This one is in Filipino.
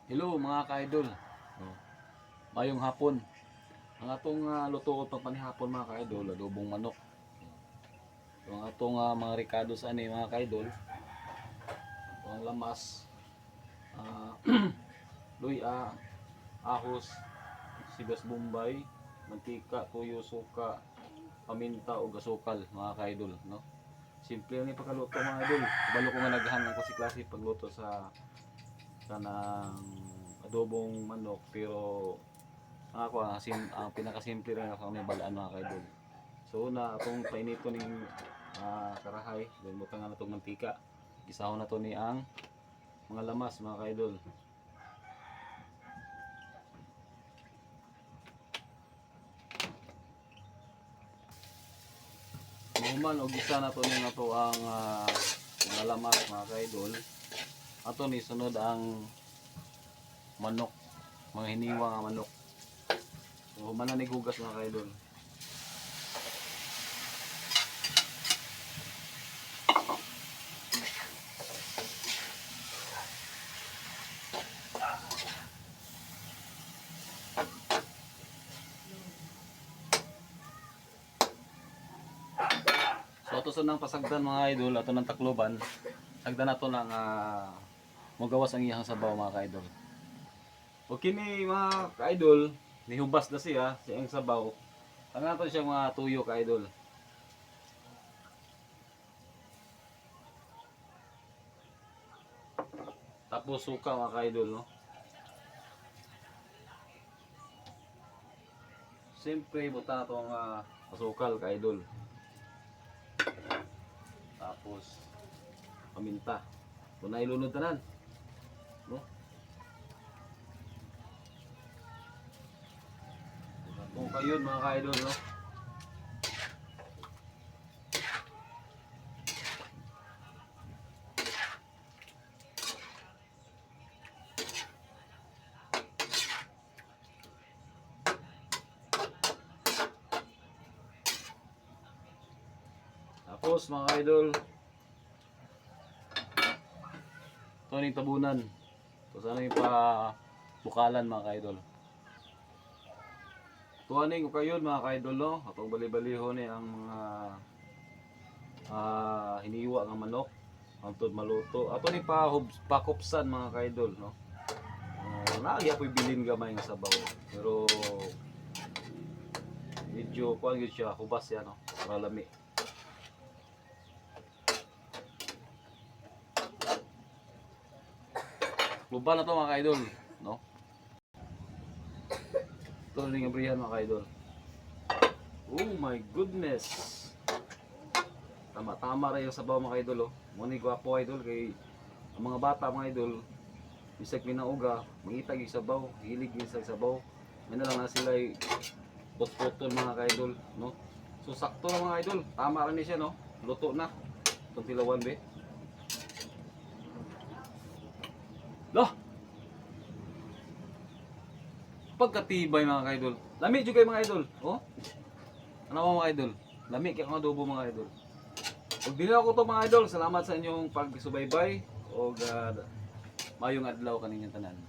Hello mga ka-idol. Oh, mayong hapon. Ang atong luto pang panihapon mga ka-idol, adobong manok. Ang atong mga ricados ani mga ka-idol, ang lamas, ah, luya, ahos, sibas bombay, mantika, tuyo, suka, paminta ug asukal mga ka-idol, no. Simple ni pagkaluto mga idol. Kabalo ko nga naghan ang klase pagluto sa kanang adobong manok, pero ako ang pinakasimple rin ako may balaan mga kaidol. So una atong painito ning karahay, then butangan na itong mantika, gisahon na to ni ang mga lamas mga kaidol. Mahuman og gisa na to ni nga to ang mga lamas mga kaidol. Ato ni sunod ang manok, mga hiniwa nga manok. So human na ni hugas mga kaidol. So ito sa nang pasagdan mga idol, ato ng takloban. Sagdan nato ng magawas ang iyang sabaw mga ka-idol. Okay ni mga ka-idol, nihubas na siya sa iyang sabaw. Ang nato siya mga tuyo ka-idol. Tapos suka mga ka-idol, no? Siyempre buta na itong asukal ka-idol. Tapos paminta. Kung na ilunod tanan, no? Kung kayo mga ka-idol, no? Tapos mga ka-idol, ito na yung tabunan. Ito sana yung bukalan mga ka-idol. Tuwanin ko kayo mga ka-idol, no? Atong bali-baliho ni ang mga hiniwa ng manok antod maluto. Ato ni pakupsan mga ka-idol, no? Naagya po'y bilin gamay nga sabaw. Pero medyo kuan gyud siya, hubas yan, no? Para lami. Luba na to mga ka-idol, no? Ito rin nga brihan mga ka-idol. Oh my goodness! Tama-tama rin yung sabaw mga idol, oh. Muni gwapo idol kay ang mga bata mga idol, bisag minauga, mangitag yung sabaw, hilig din sa sabaw. May na lang na sila bot-boton mga ka-idol, no? So sakto na mga idol, tama rin siya, no? Luto na. Itong tilawan be. Lah! Pagkatibay mga ka-idol. Lami juga mga idol, oh. Ano mga idol? Lami kaya ang adobo mga idol. Ug dili ako to mga idol, salamat sa inyong pagsubaybay og mayong adlaw kaninyong tanan.